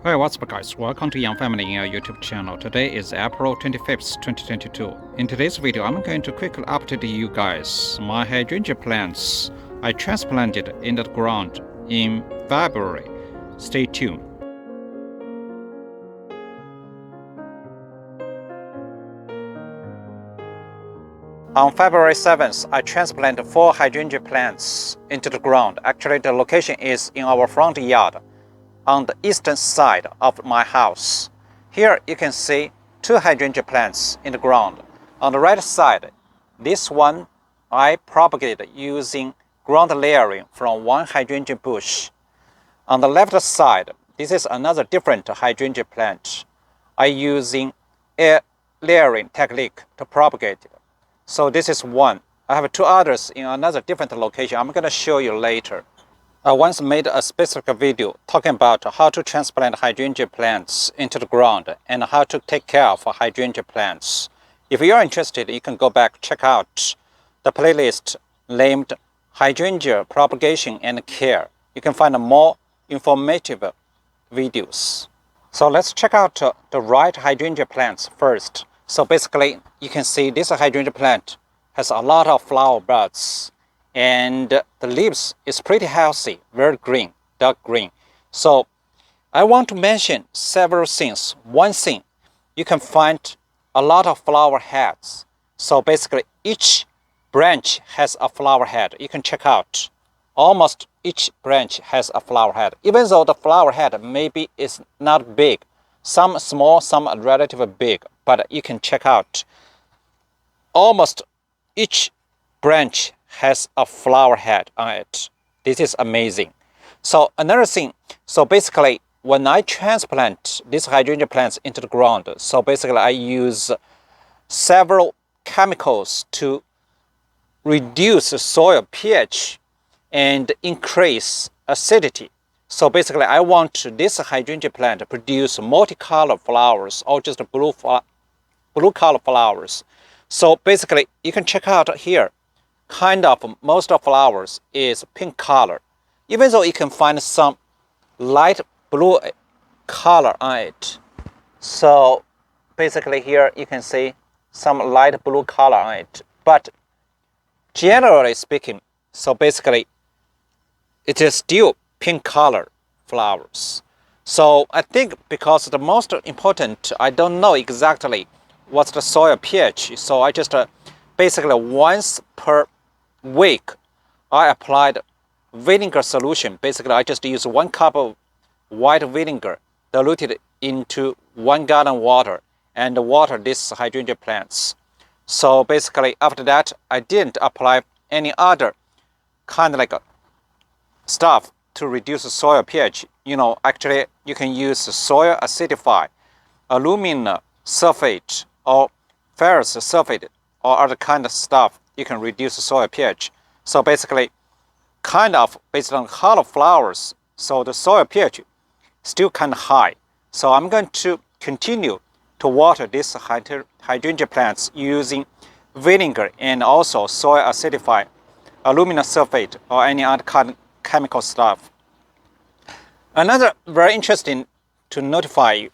Hey, what's up guys, welcome to Young Family in our YouTube channel. Today is April 25th, 2022. In today's video, I'm going to quickly update you guys my hydrangea plants I transplanted in the ground in February. Stay tuned. On February 7th, I transplanted 4 hydrangea plants into the ground. Actually, the location is in our front yard, on the eastern side of my house. Here you can see 2 hydrangea plants in the ground. On the right side, this one I propagated using ground layering from one hydrangea bush. On the left side, this is another different hydrangea plant. I using air layering technique to propagate it. So this is one. I have 2 others in another different location. I'm going to show you later. I once made a specific video talking about how to transplant hydrangea plants into the ground and how to take care of hydrangea plants. If you are interested, you can go back check out the playlist named Hydrangea Propagation and Care. You can find more informative videos. So let's check out the right hydrangea plants first. So basically, you can see this hydrangea plant has a lot of flower buds. And the leaves is pretty healthy, very green, dark green. So I want to mention several things. One thing, you can find a lot of flower heads. So basically each branch has a flower head. You can check out. Almost each branch has a flower head. Even though the flower head maybe is not big. Some small, some relatively big. But you can check out. Almost each branch has a flower head on it. This is amazing. So another thing, so basically when I transplant these hydrangea plants into the ground, so basically I use several chemicals to reduce the soil pH and increase acidity. So basically I want this hydrangea plant to produce multicolored flowers or just blue color flowers. So basically you can check out here. Kind of most of flowers is pink color, even though you can find some light blue color on it. So basically here you can see some light blue color on it, but generally speaking, so basically it is still pink color flowers. So I think because the most important, I don't know exactly what's the soil pH, so I just basically once per week I applied vinegar solution. Basically I just use 1 cup of white vinegar diluted into 1 gallon water and water these hydrangea plants. So basically after that I didn't apply any other kind of like stuff to reduce the soil pH. You know, actually you can use soil acidify, aluminum sulfate or ferrous sulfate or other kind of stuff. You can reduce the soil pH. So basically, kind of based on color flowers, so the soil pH still kind of high. So I'm going to continue to water these hydrangea plants using vinegar and also soil acidify, aluminum sulfate or any other kind of chemical stuff. Another very interesting to notify you.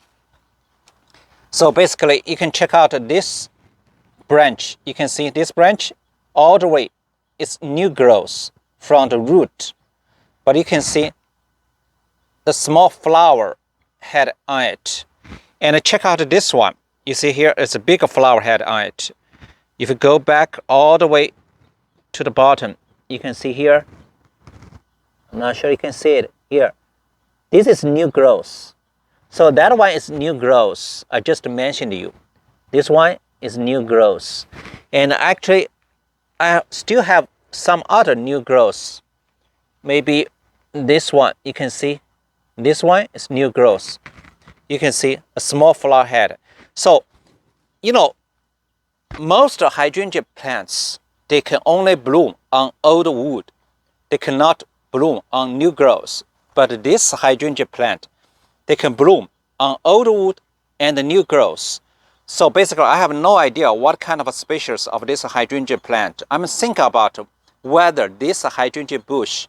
So basically, you can check out this branch. You can see this branch all the way is new growth from the root, but you can see the small flower head on it. And check out this one. You see here it's a bigger flower head on it. If you go back all the way to the bottom, you can see here. I'm not sure you can see it here. This is new growth. So that one is new growth. I just mentioned to you. This one is new growth. And actually I still have some other new growth. Maybe this one, you can see this one is new growth. You can see a small flower head. So, you know, most hydrangea plants, they can only bloom on old wood. They cannot bloom on new growth. But this hydrangea plant, they can bloom on old wood and new growth. So basically, I have no idea what kind of a species of this hydrangea plant. I'm thinking about whether this hydrangea bush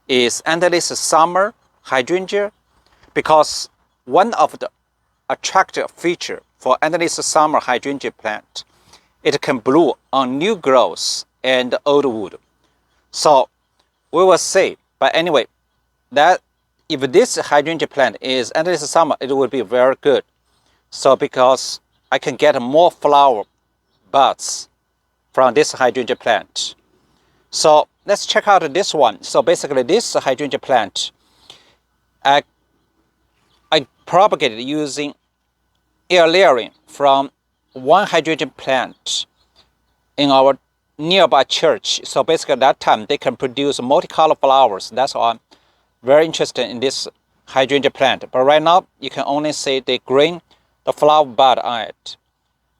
is endless summer hydrangea, because one of the attractive feature for endless summer hydrangea plant, it can bloom on new growth and old wood. So we will see. But anyway, that if this hydrangea plant is endless summer, it will be very good. So because I can get more flower buds from this hydrangea plant. So let's check out this one. So basically this hydrangea plant, I propagated using air layering from one hydrangea plant in our nearby church. So basically that time they can produce multicolored flowers. That's why I'm very interested in this hydrangea plant. But right now you can only see the green, the flower bud on it,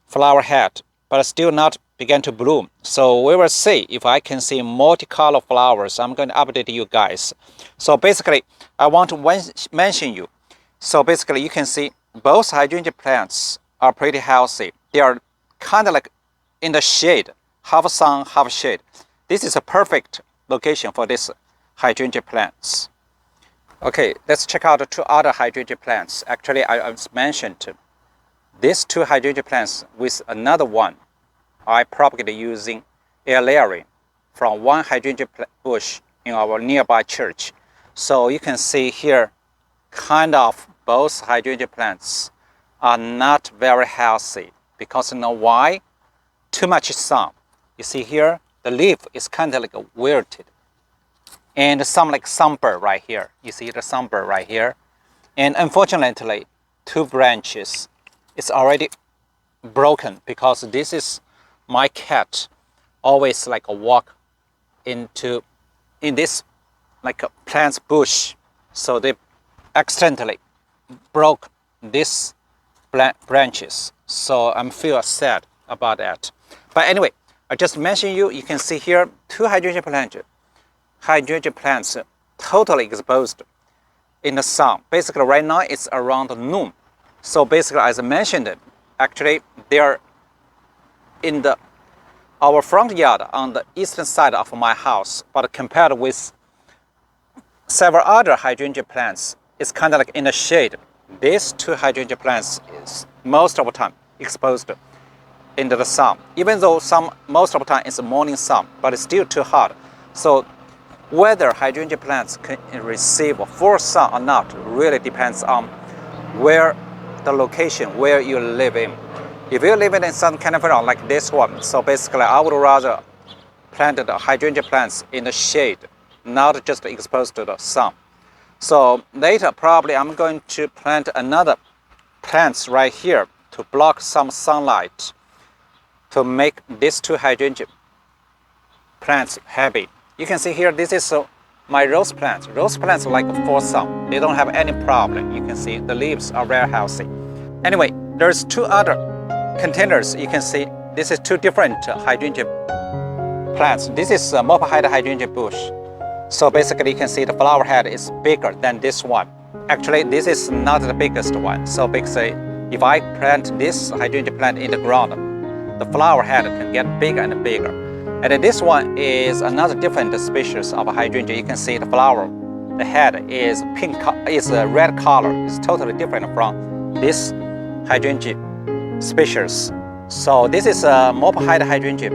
flower head, but still not began to bloom. So we will see if I can see multicolored flowers. I'm going to update you guys. So basically I want to mention you. So basically you can see both hydrangea plants are pretty healthy. They are kind of like in the shade, half sun, half shade. This is a perfect location for this hydrangea plants. Okay, let's check out the two other hydrangea plants. Actually, I mentioned these two hydrangea plants with another one. I propagated using air layering from one hydrangea bush in our nearby church. So you can see here, kind of both hydrangea plants are not very healthy because you know why? Too much sun. You see here, the leaf is kind of like wilted. And some like sunburn right here. You see the sunburn right here. And unfortunately, two branches is already broken because this is my cat always like walk in this like a plant's bush. So they accidentally broke these branches. So I'm feel sad about that. But anyway, I just mentioned you can see here two hydrangea plants totally exposed in the sun. Basically right now it's around noon. So basically as I mentioned, actually they are in our front yard on the eastern side of my house. But compared with several other hydrangea plants, it's kind of like in the shade. These two hydrangea plants is most of the time exposed into the sun. Even though most of the time it's morning sun, but it's still too hot. So whether hydrangea plants can receive full sun or not really depends on where the location where you live in. If you live in Southern California like this one, so basically I would rather plant the hydrangea plants in the shade, not just exposed to the sun. So later probably I'm going to plant another plants right here to block some sunlight to make these two hydrangea plants happy. You can see here this is my rose plants. Rose plants like full sun. They don't have any problem. You can see the leaves are very healthy. Anyway, there's two other containers. You can see this is two different hydrangea plants. This is a mop-head hydrangea bush. So basically you can see the flower head is bigger than this one. Actually this is not the biggest one. So basically if I plant this hydrangea plant in the ground, the flower head can get bigger and bigger. And this one is another different species of hydrangea. You can see the flower, the head is pink, is a red color. It's totally different from this hydrangea species. So this is a mop-head hydrangea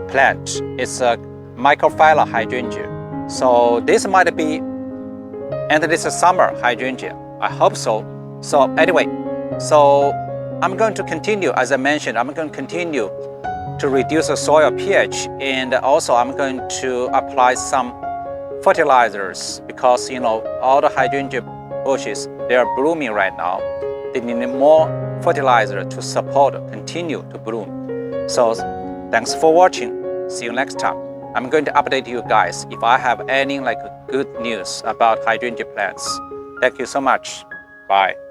plant. It's a microphylla hydrangea. So this might be endless summer hydrangea. I hope so. So anyway, so I'm going to continue, as I mentioned, I'm going to continue to reduce the soil pH, and also I'm going to apply some fertilizers because you know all the hydrangea bushes, they are blooming right now. They need more fertilizer to support, continue to bloom. So thanks for watching. See you next time. I'm going to update you guys if I have any good news about hydrangea plants. Thank you so much. Bye.